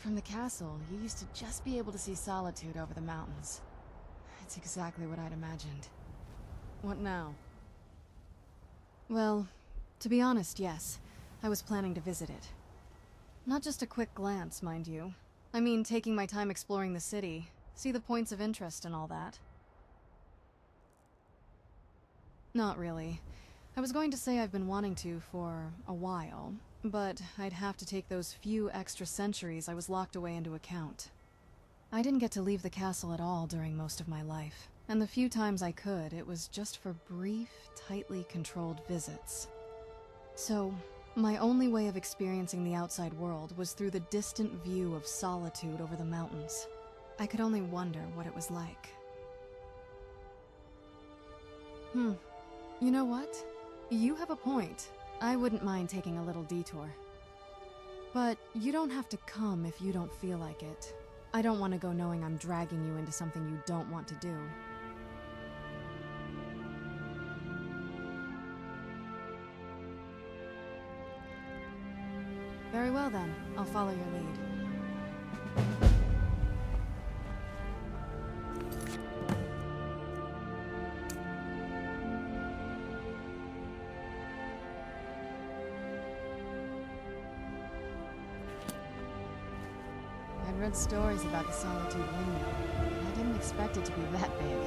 From the castle, you used to just be able to see Solitude over the mountains. It's exactly what I'd imagined. What now? Well, to be honest, yes. I was planning to visit it. Not just a quick glance, mind you. I mean, taking my time exploring the city, see the points of interest and all that. Not really. I was going to say I've been wanting to for a while, but I'd have to take those few extra centuries I was locked away into account. I didn't get to leave the castle at all during most of my life, and the few times I could, it was just for brief, tightly controlled visits. So, my only way of experiencing the outside world was through the distant view of Solitude over the mountains. I could only wonder what it was like. You know what? You have a point. I wouldn't mind taking a little detour. But you don't have to come if you don't feel like it. I don't want to go knowing I'm dragging you into something you don't want to do. Very well then, I'll follow your lead. I'd read stories about the Solitude windmill, but I didn't expect it to be that big.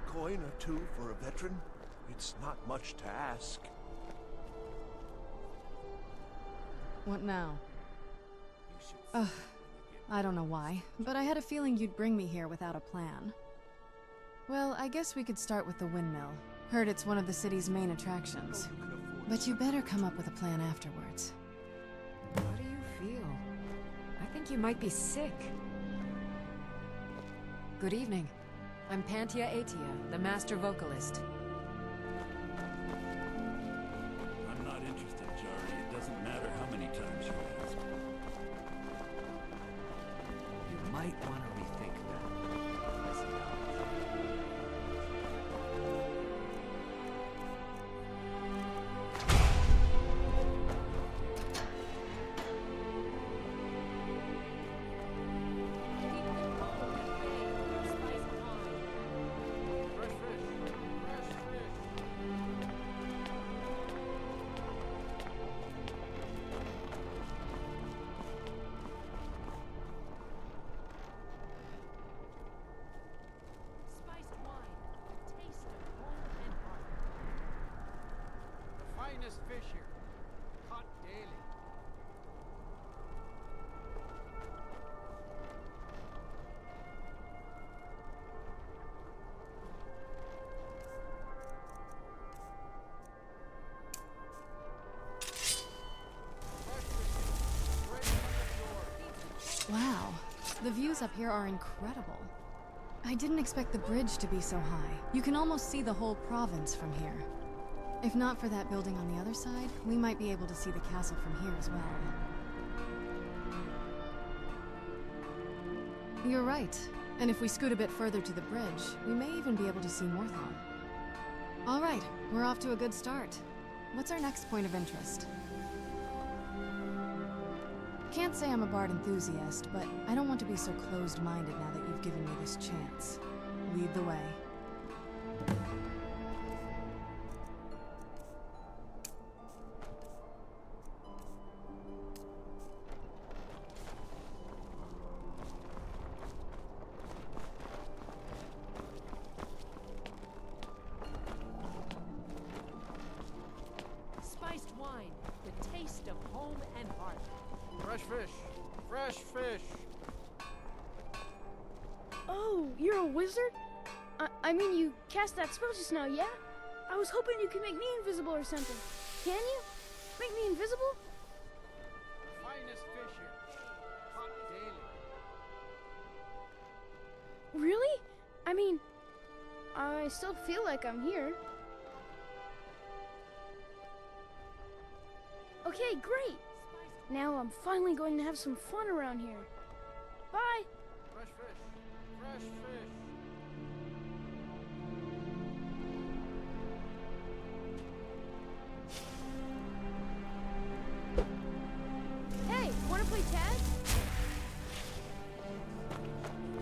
Coin or two for a veteran? It's not much to ask. What now? I don't know why, but I had a feeling you'd bring me here without a plan. Well, I guess we could start with the windmill. Heard it's one of the city's main attractions. But you better come up with a plan afterwards. How do you feel? I think you might be sick. Good evening. I'm Pantia Atia, the master vocalist. I'm not interested, Jari. It doesn't matter how many times you ask. You might want to rethink that. Listen out. Finest fish here, caught daily. Wow, the views up here are incredible. I didn't expect the bridge to be so high. You can almost see the whole province from here. If not for that building on the other side, we might be able to see the castle from here as well. You're right. And if we scoot a bit further to the bridge, we may even be able to see Morthal. All right, we're off to a good start. What's our next point of interest? Can't say I'm a bard enthusiast, but I don't want to be so closed-minded now that you've given me this chance. Lead the way. fish. Fresh fish. Oh, you're a wizard? I mean, you cast that spell just now, yeah? I was hoping you could make me invisible or something. Can you? Make me invisible? Finest fish here. Caught daily. Really? I mean, I still feel like I'm here. Okay, great. Now I'm finally going to have some fun around here. Bye. Fresh fish. Fresh fish. Hey, wanna play tag?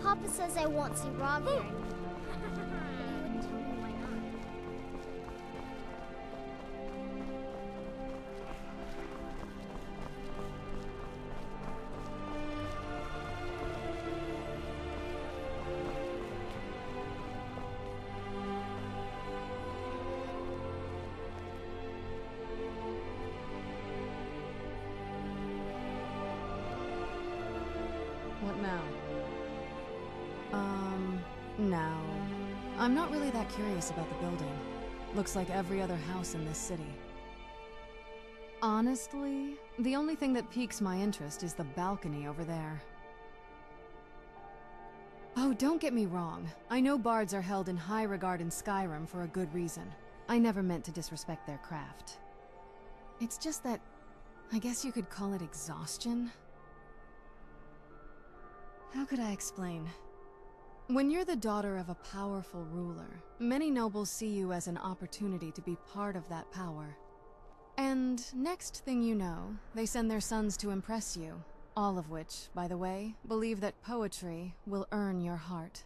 Papa says I won't see Robbie anymore. But he wouldn't tell me why not. What now? No. I'm not really that curious about the building. Looks like every other house in this city. Honestly, the only thing that piques my interest is the balcony over there. Oh, don't get me wrong. I know bards are held in high regard in Skyrim for a good reason. I never meant to disrespect their craft. It's just that, I guess you could call it exhaustion. How could I explain? When you're the daughter of a powerful ruler, many nobles see you as an opportunity to be part of that power. And next thing you know, they send their sons to impress you, all of which, by the way, believe that poetry will earn your heart.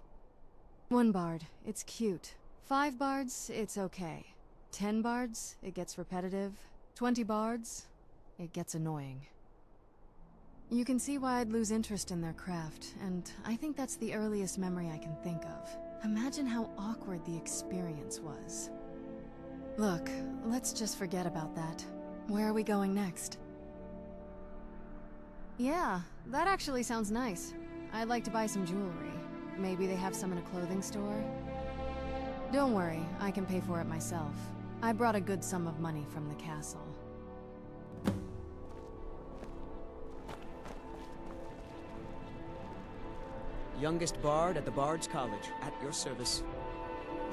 1 bard, it's cute. 5 bards, it's okay. 10 bards, it gets repetitive. 20 bards, it gets annoying. You can see why I'd lose interest in their craft, and I think that's the earliest memory I can think of. Imagine how awkward the experience was. Look, let's just forget about that. Where are we going next? Yeah, that actually sounds nice. I'd like to buy some jewelry. Maybe they have some in a clothing store? Don't worry, I can pay for it myself. I brought a good sum of money from the castle. Youngest bard at the Bard's College, at your service.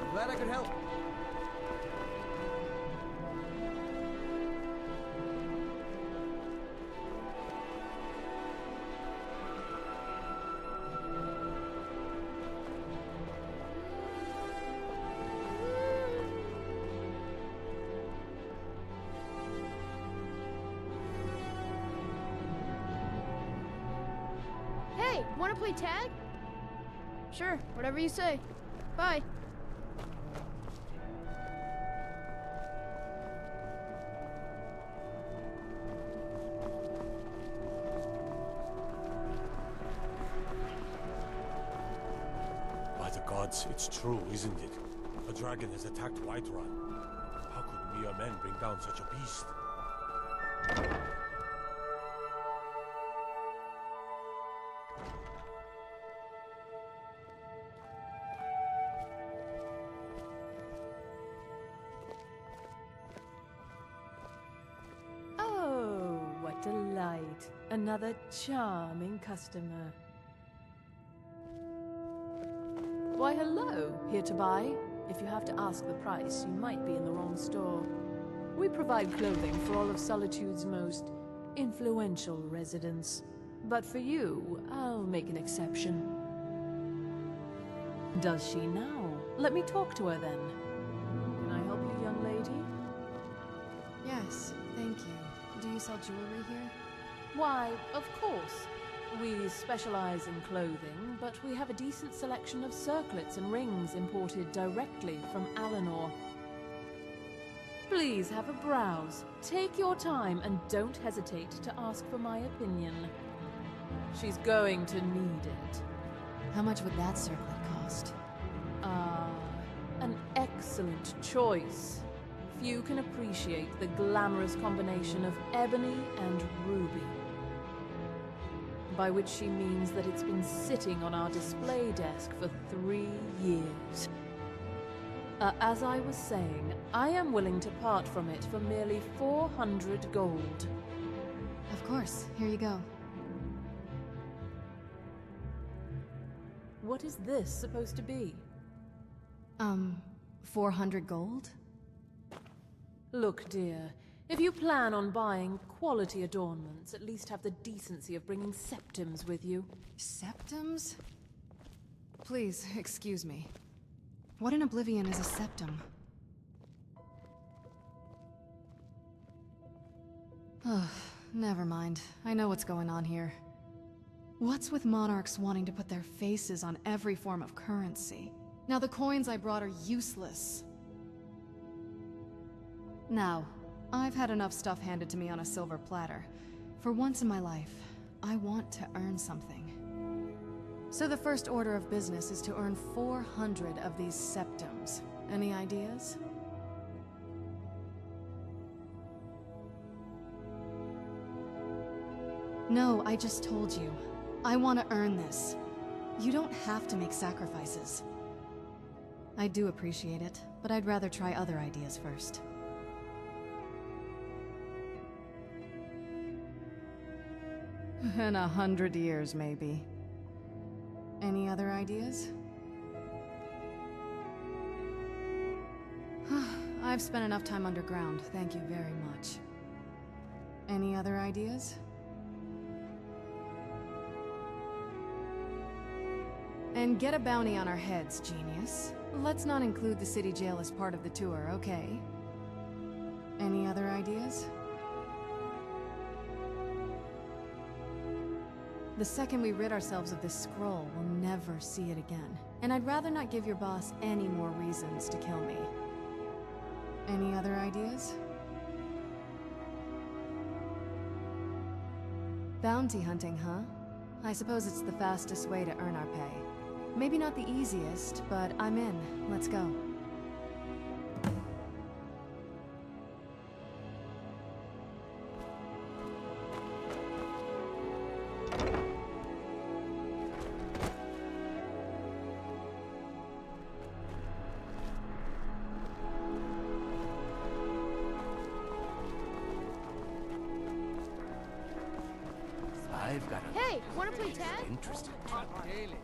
I'm glad I could help. Hey, wanna play tag? Sure, whatever you say. Bye. By the gods, it's true, isn't it? A dragon has attacked Whiterun. How could mere men bring down such a beast? Oh, what delight. Another charming customer. Why, hello. Here to buy? If you have to ask the price, you might be in the wrong store. We provide clothing for all of Solitude's most influential residents. But for you, I'll make an exception. Does she now? Let me talk to her then. Can I help you, young lady? Yes, thank you. Do you sell jewelry here? Why, of course. We specialize in clothing, but we have a decent selection of circlets and rings imported directly from Alinor. Please have a browse. Take your time and don't hesitate to ask for my opinion. She's going to need it. How much would that circlet cost? An excellent choice. Few can appreciate the glamorous combination of ebony and ruby. by which she means that it's been sitting on our display desk for 3 years. As I was saying, I am willing to part from it for merely 400 gold. Of course, here you go. What is this supposed to be? 400 gold? Look, dear, if you plan on buying quality adornments, at least have the decency of bringing septims with you. Septims? Please, excuse me. What in Oblivion is a septum? Ugh, never mind. I know what's going on here. What's with monarchs wanting to put their faces on every form of currency? Now the coins I brought are useless. Now, I've had enough stuff handed to me on a silver platter. For once in my life, I want to earn something. So the first order of business is to earn 400 of these septims. Any ideas? No, I just told you. I want to earn this. You don't have to make sacrifices. I do appreciate it, but I'd rather try other ideas first. In 100 years, maybe. Any other ideas? I've spent enough time underground, thank you very much. Any other ideas? And get a bounty on our heads, genius. Let's not include the city jail as part of the tour, okay? Any other ideas? The second we rid ourselves of this scroll, we'll never see it again. And I'd rather not give your boss any more reasons to kill me. Any other ideas? Bounty hunting, huh? I suppose it's the fastest way to earn our pay. Maybe not the easiest, but I'm in. Let's go. I've got a... Hey, wanna play tag? Interesting. Daily.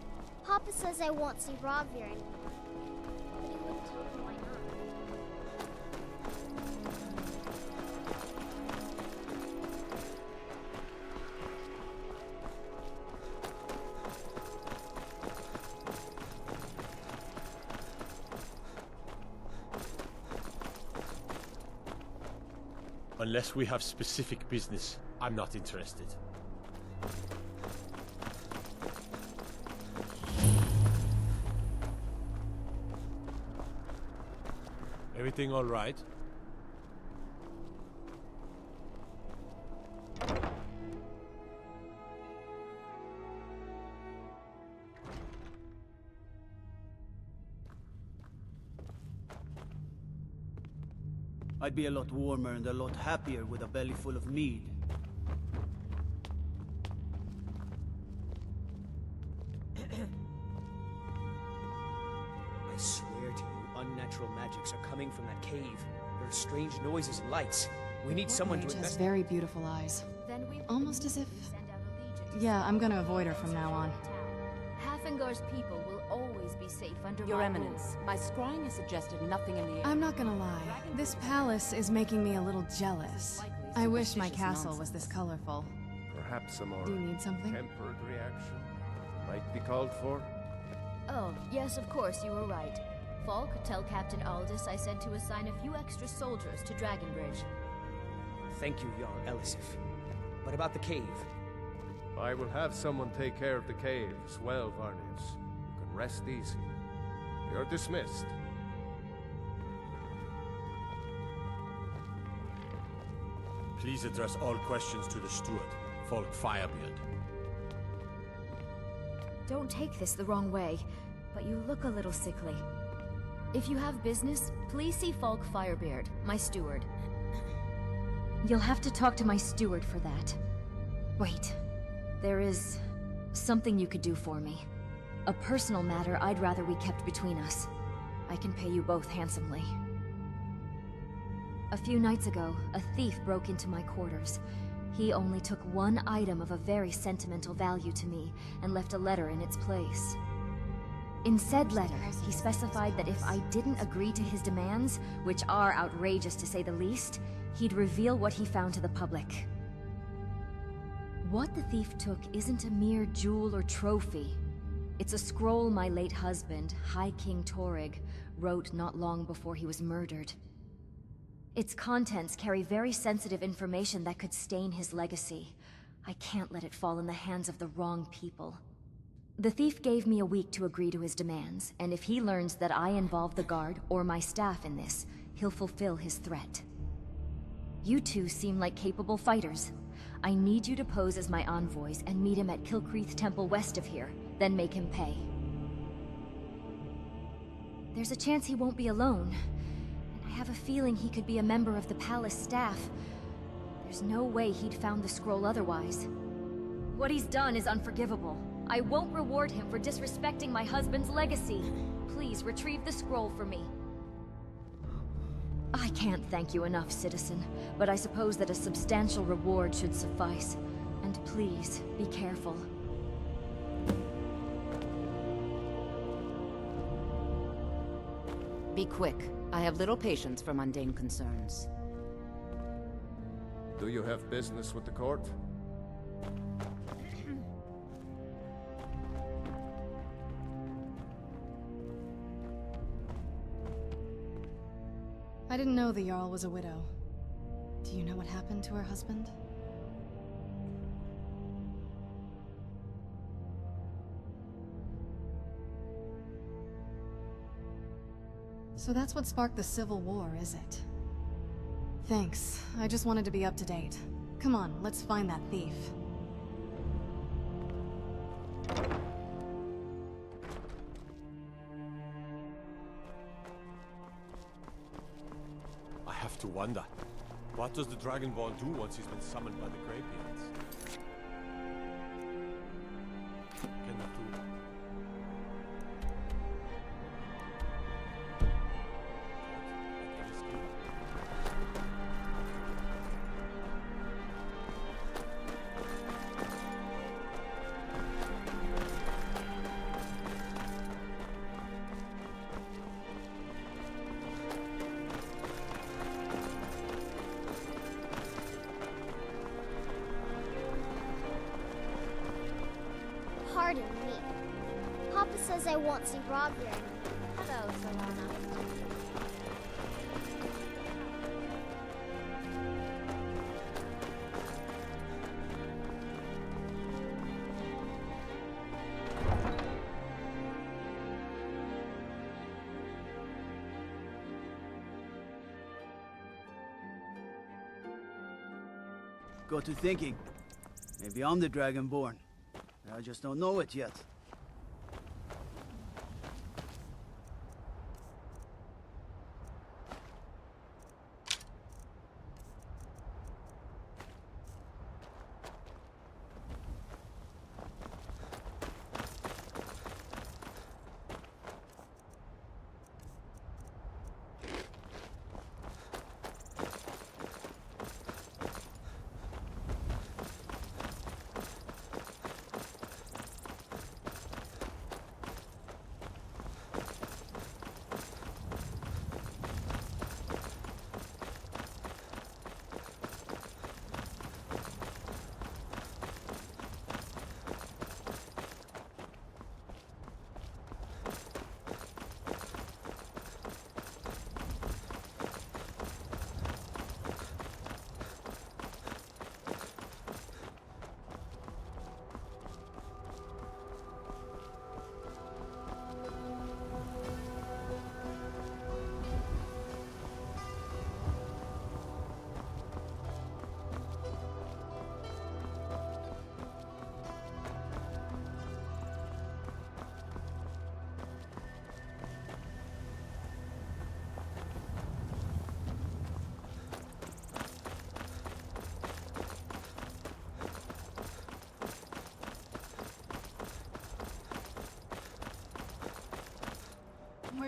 Papa says I won't see Rob here anymore. But he wouldn't tell me why not. Unless we have specific business, I'm not interested. Everything all right? I'd be a lot warmer and a lot happier with a belly full of mead. I swear to you, unnatural magics are coming from that cave. There are strange noises and lights. We need someone to Mage has investigate. very beautiful eyes. Then we Almost as if... send out a legion. Yeah, I'm gonna avoid her from now on. Hafengar's people will always be safe under Your my Eminence, my scrying has suggested nothing in the air. I'm not gonna lie. This palace is making me a little jealous. I wish my castle was this colorful. Perhaps a more Do you need something? tempered reaction might be called for. Oh, yes, of course, you were right. Falk, tell Captain Aldous I said to assign a few extra soldiers to Dragonbridge. Thank you, Jarl Elisif. But about the cave. I will have someone take care of the cave as well, Varnius. You can rest easy. You're dismissed. Please address all questions to the steward, Falk Firebeard. Don't take this the wrong way, but you look a little sickly. If you have business, please see Falk Firebeard, my steward. You'll have to talk to my steward for that. Wait. There is something you could do for me. A personal matter I'd rather we kept between us. I can pay you both handsomely. A few nights ago, a thief broke into my quarters. He only took one item of a very sentimental value to me and left a letter in its place. In said letter, he specified that if I didn't agree to his demands, which are outrageous to say the least, he'd reveal what he found to the public. What the thief took isn't a mere jewel or trophy. It's a scroll my late husband, High King Torrig, wrote not long before he was murdered. Its contents carry very sensitive information that could stain his legacy. I can't let it fall in the hands of the wrong people. The thief gave me a week to agree to his demands, and if he learns that I involve the guard or my staff in this, he'll fulfill his threat. You two seem like capable fighters. I need you to pose as my envoys and meet him at Kilcreath Temple west of here, then make him pay. There's a chance he won't be alone, and I have a feeling he could be a member of the palace staff. There's no way he'd found the scroll otherwise. What he's done is unforgivable. I won't reward him for disrespecting my husband's legacy. Please retrieve the scroll for me. I can't thank you enough, citizen, but I suppose that a substantial reward should suffice. And please, be careful. Be quick. I have little patience for mundane concerns. Do you have business with the court? I didn't know the Jarl was a widow. Do you know what happened to her husband? So that's what sparked the Civil War, is it? Thanks. I just wanted to be up to date. Come on, let's find that thief. I have to wonder, what does the Dragonborn do once he's been summoned by the Greybeards? Cannot do. Pardon me. Papa says I won't see Rob here anymore. Hello, Solana. Got to thinking. Maybe I'm the Dragonborn. I just don't know it yet.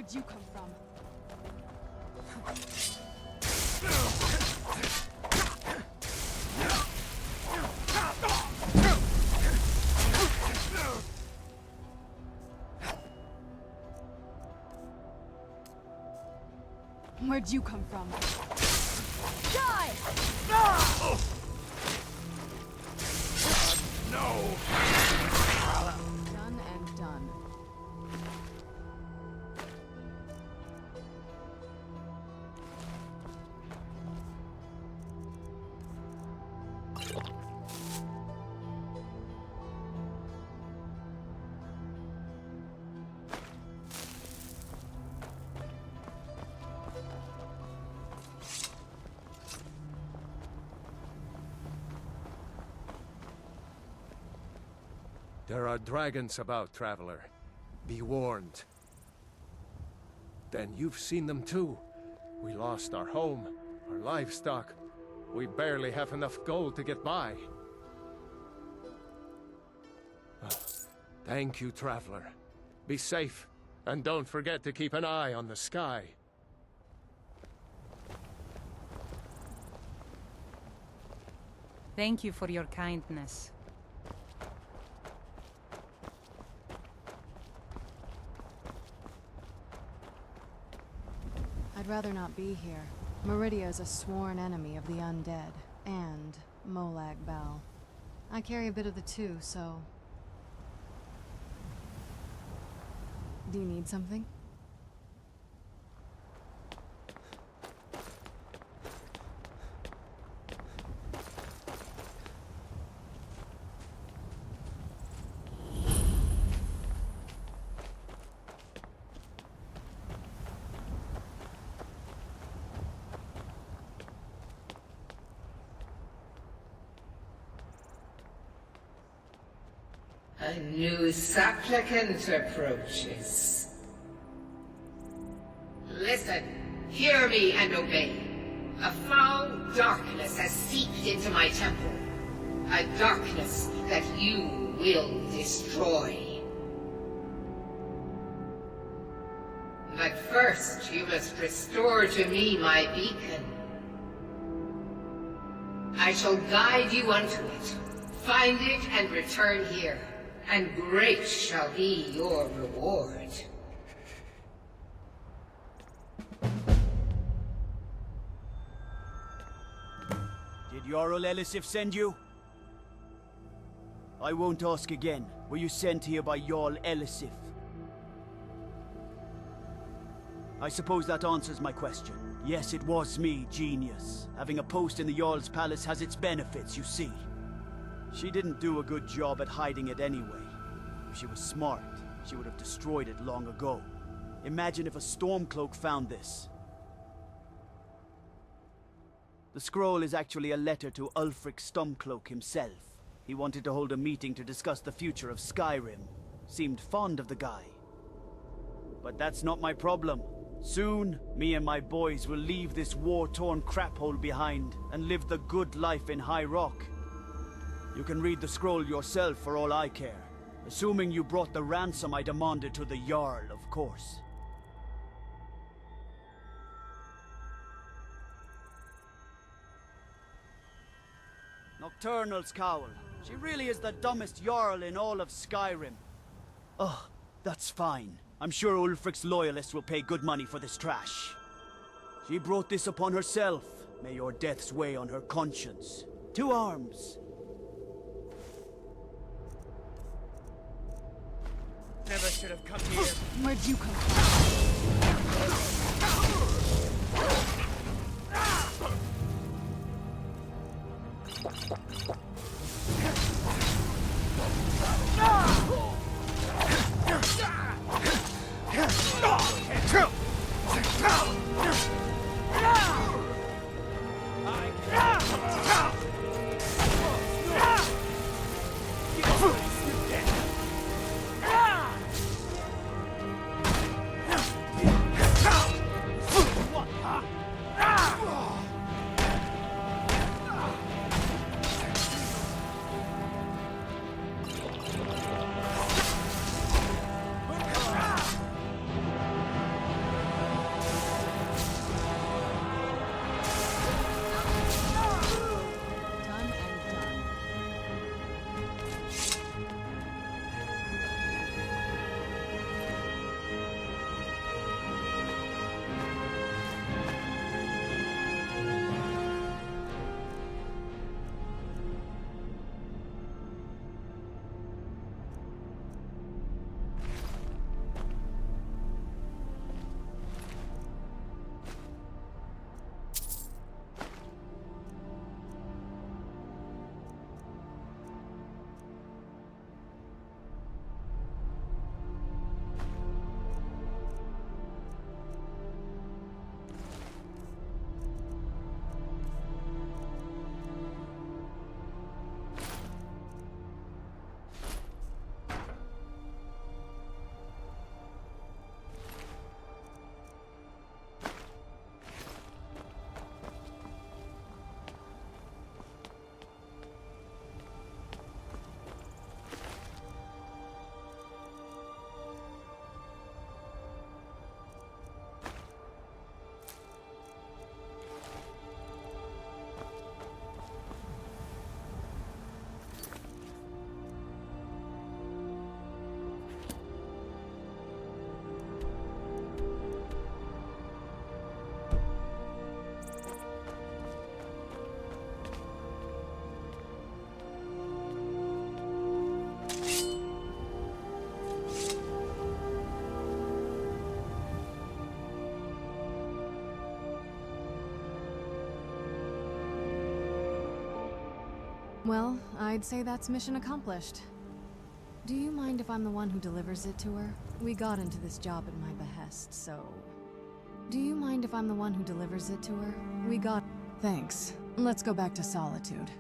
Where'd you come from? Where'd you come from? Die! No! Done and done. There are dragons about, traveler. Be warned. Then you've seen them too. We lost our home, our livestock. We barely have enough gold to get by. Thank you, traveler. Be safe, and don't forget to keep an eye on the sky. Thank you for your kindness. I'd rather not be here. Meridia is a sworn enemy of the undead, and Molag Bal. I carry a bit of the two, so... Do you need something? A new supplicant approaches. Listen, hear me and obey. A foul darkness has seeped into my temple. A darkness that you will destroy. But first, you must restore to me my beacon. I shall guide you unto it. Find it and return here, and great shall be your reward. Did Jarl Elisif send you? I won't ask again. Were you sent here by Jarl Elisif? I suppose that answers my question. Yes, it was me, Genius. Having a post in the Jarl's palace has its benefits, you see. She didn't do a good job at hiding it anyway. If she was smart, she would have destroyed it long ago. Imagine if a Stormcloak found this. The scroll is actually a letter to Ulfric Stormcloak himself. He wanted to hold a meeting to discuss the future of Skyrim. Seemed fond of the guy. But that's not my problem. Soon, me and my boys will leave this war-torn craphole behind and live the good life in High Rock. You can read the scroll yourself for all I care. Assuming you brought the ransom I demanded to the Jarl, of course. Nocturnal's cowl. She really is the dumbest Jarl in all of Skyrim. Oh, that's fine. I'm sure Ulfric's loyalists will pay good money for this trash. She brought this upon herself. May your deaths weigh on her conscience. To arms! Never should have come here. Where'd you come from? Well, I'd say that's mission accomplished. Do you mind if I'm the one who delivers it to her? We got into this job at my behest, so... Do you mind if I'm the one who delivers it to her? We got... Thanks. Let's go back to Solitude.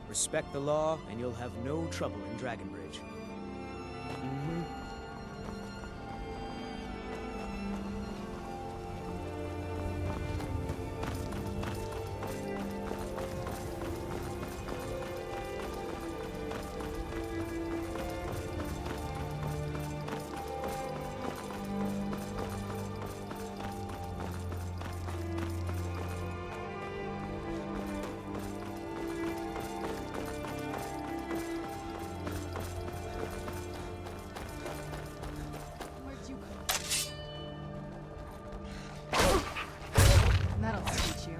Respect the law, and you'll have no trouble in Dragonbridge. That'll teach you.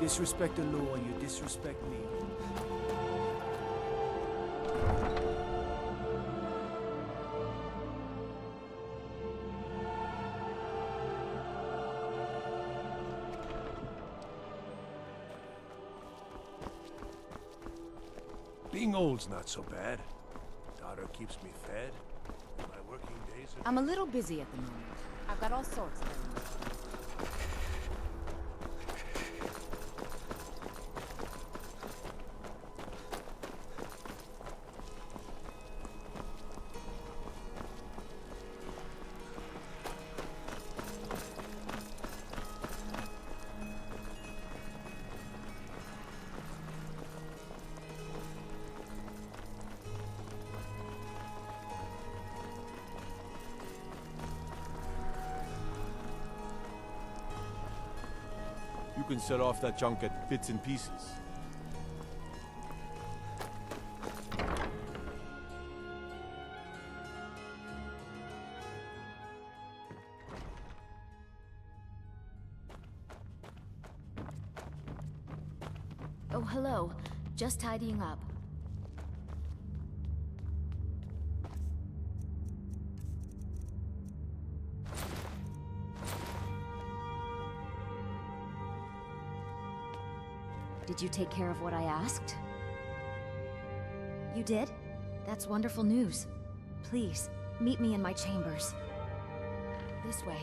Disrespect the law, you disrespect me. Being old's not so bad. Daughter keeps me fed. My working days are... I'm a little busy at the moment. I've got all sorts of things. You can set off that junk at bits and pieces. Oh, hello. Just tidying up. Did you take care of what I asked? You did? That's wonderful news. Please, meet me in my chambers. This way.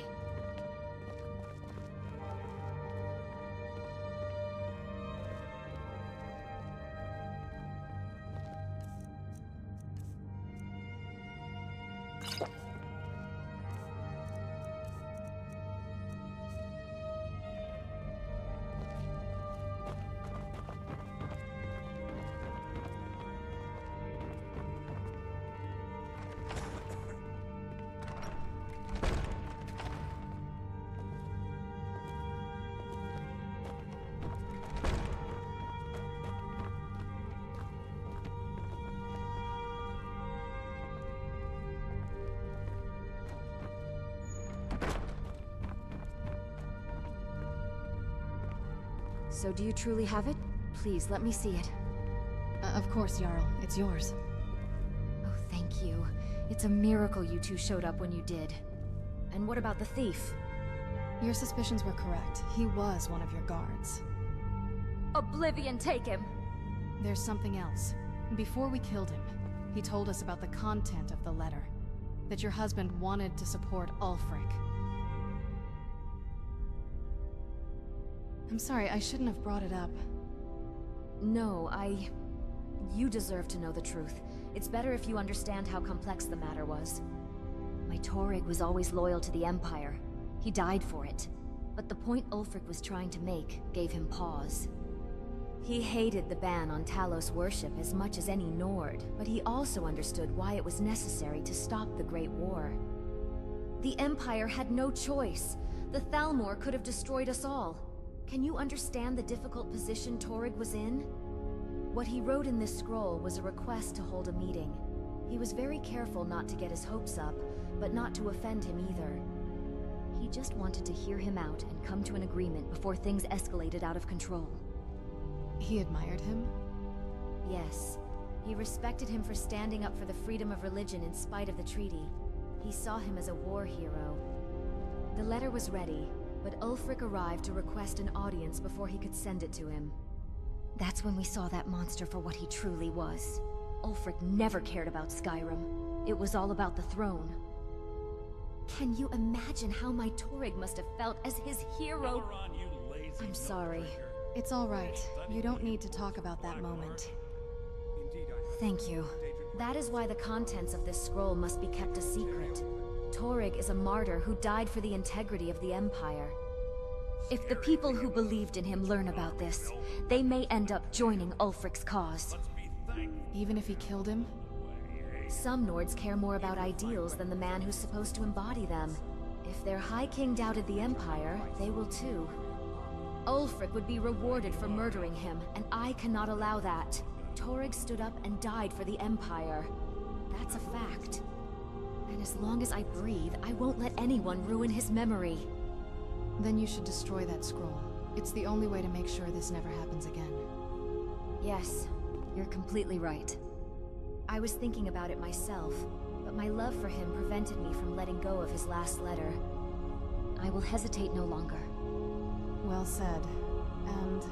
So do you truly have it? Please, let me see it. Of course, Jarl. It's yours. Oh, thank you. It's a miracle you two showed up when you did. And what about the thief? Your suspicions were correct. He was one of your guards. Oblivion, take him! There's something else. Before we killed him, he told us about the content of the letter. That your husband wanted to support Ulfric. I'm sorry, I shouldn't have brought it up. No, You deserve to know the truth. It's better if you understand how complex the matter was. My Torrig was always loyal to the Empire. He died for it. But the point Ulfric was trying to make gave him pause. He hated the ban on Talos worship as much as any Nord, but he also understood why it was necessary to stop the Great War. The Empire had no choice. The Thalmor could have destroyed us all. Can you understand the difficult position Torrig was in? What he wrote in this scroll was a request to hold a meeting. He was very careful not to get his hopes up, but not to offend him either. He just wanted to hear him out and come to an agreement before things escalated out of control. He admired him? Yes. He respected him for standing up for the freedom of religion in spite of the treaty. He saw him as a war hero. The letter was ready, but Ulfric arrived to request an audience before he could send it to him. That's when we saw that monster for what he truly was. Ulfric never cared about Skyrim. It was all about the throne. Can you imagine how my Torrig must have felt as his hero? I'm sorry. It's all right. You don't need to talk about that moment. Thank you. That is why the contents of this scroll must be kept a secret. Torrig is a martyr who died for the integrity of the Empire. If the people who believed in him learn about this, they may end up joining Ulfric's cause. Even if he killed him? Some Nords care more about ideals than the man who's supposed to embody them. If their High King doubted the Empire, they will too. Ulfric would be rewarded for murdering him, and I cannot allow that. Torrig stood up and died for the Empire. That's a fact. And as long as I breathe, I won't let anyone ruin his memory. Then you should destroy that scroll. It's the only way to make sure this never happens again. Yes, you're completely right. I was thinking about it myself, but my love for him prevented me from letting go of his last letter. I will hesitate no longer. Well said. And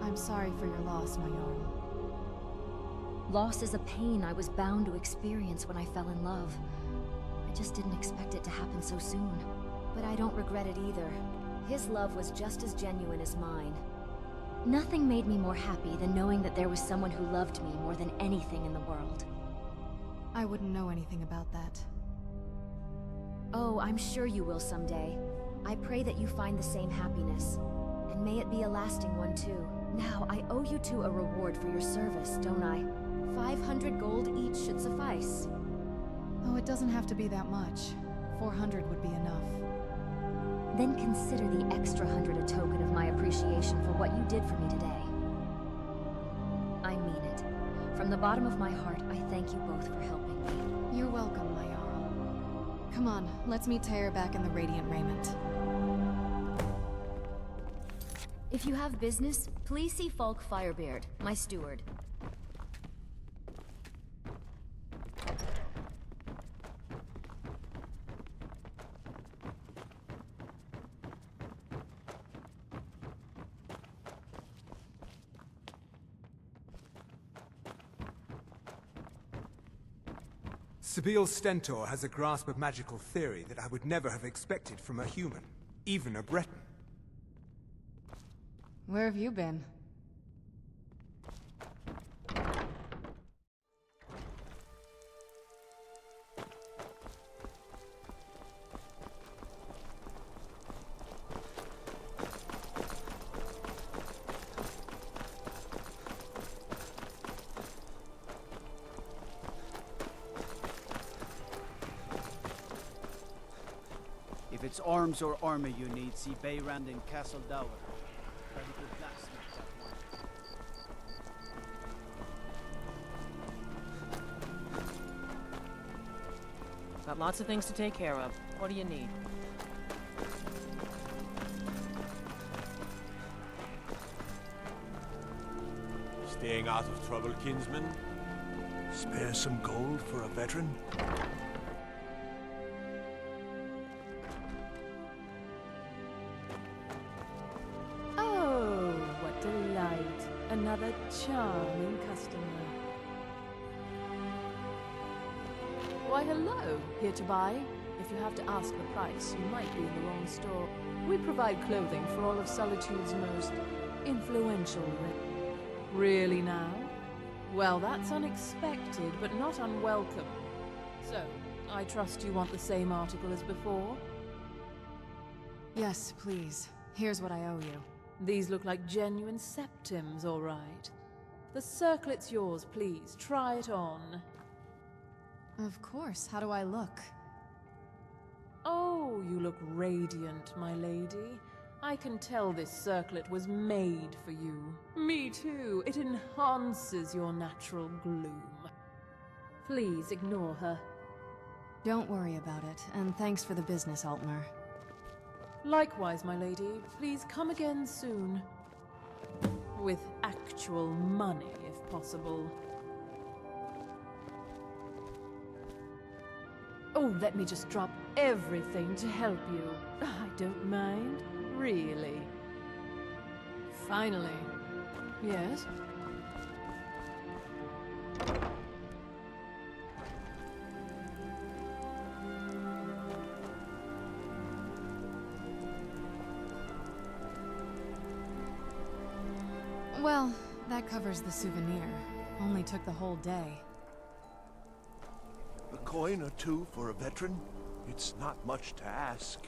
I'm sorry for your loss, my Jarl. Loss is a pain I was bound to experience when I fell in love. I just didn't expect it to happen so soon. But I don't regret it either. His love was just as genuine as mine. Nothing made me more happy than knowing that there was someone who loved me more than anything in the world. I wouldn't know anything about that. Oh, I'm sure you will someday. I pray that you find the same happiness. And may it be a lasting one too. Now, I owe you two a reward for your service, don't I? 500 gold each should suffice. Oh, it doesn't have to be that much. 400 would be enough. Then consider the extra 100 a token of my appreciation for what you did for me today. I mean it. From the bottom of my heart, I thank you both for helping me. You're welcome, my Jarl. Come on, let's meet Tyr back in the Radiant Raiment. If you have business, please see Falk Firebeard, my steward. Sabil Stentor has a grasp of magical theory that I would never have expected from a human, even a Breton. Where have you been? If it's arms or armor you need, see Bayrand in Castle Dower. Very good blacksmith, that one. Got lots of things to take care of. What do you need? Staying out of trouble, kinsman? Spare some gold for a veteran? Oh, what delight. Another charming customer. Why, hello. Here to buy? If you have to ask the price, you might be in the wrong store. We provide clothing for all of Solitude's most influential. Really now? Well, that's unexpected, but not unwelcome. So, I trust you want the same article as before? Yes, please. Here's what I owe you. These look like genuine septims, all right. The circlet's yours, please. Try it on. Of course. How do I look? Oh, you look radiant, my lady. I can tell this circlet was made for you. Me too. It enhances your natural gloom. Please ignore her. Don't worry about it, and thanks for the business, Altmer. Likewise, my lady. Please come again soon. With actual money, if possible. Oh, let me just drop everything to help you. I don't mind. Really. Finally. Yes? Well, that covers the souvenir. Only took the whole day. A coin or two for a veteran? It's not much to ask.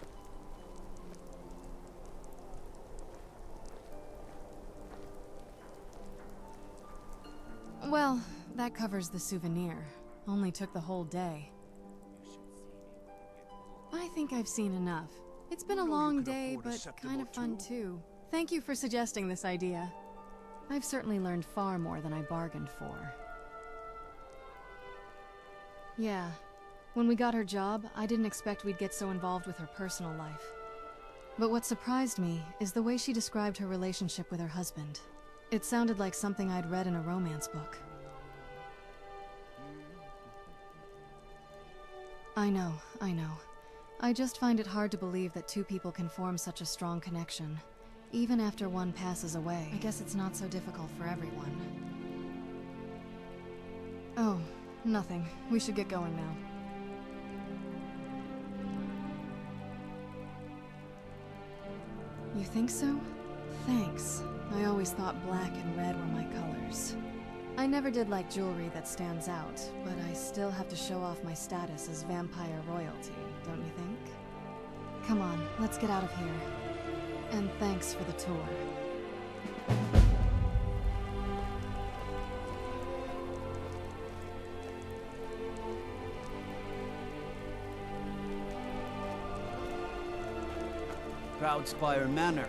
Well, that covers the souvenir. Only took the whole day. I think I've seen enough. It's been a long day, but kind of fun too. Thank you for suggesting this idea. I've certainly learned far more than I bargained for. Yeah. When we got her job, I didn't expect we'd get so involved with her personal life. But what surprised me is the way she described her relationship with her husband. It sounded like something I'd read in a romance book. I know. I just find it hard to believe that two people can form such a strong connection, even after one passes away. I guess it's not so difficult for everyone. Oh, nothing. We should get going now. You think so? Thanks. I always thought black and red were my colors. I never did like jewelry that stands out, but I still have to show off my status as vampire royalty, don't you think? Come on, let's get out of here. And thanks for the tour. Proudspire Manor.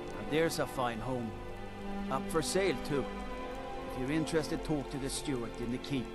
Now there's a fine home. Up for sale, too. If you're interested, talk to the steward in the keep.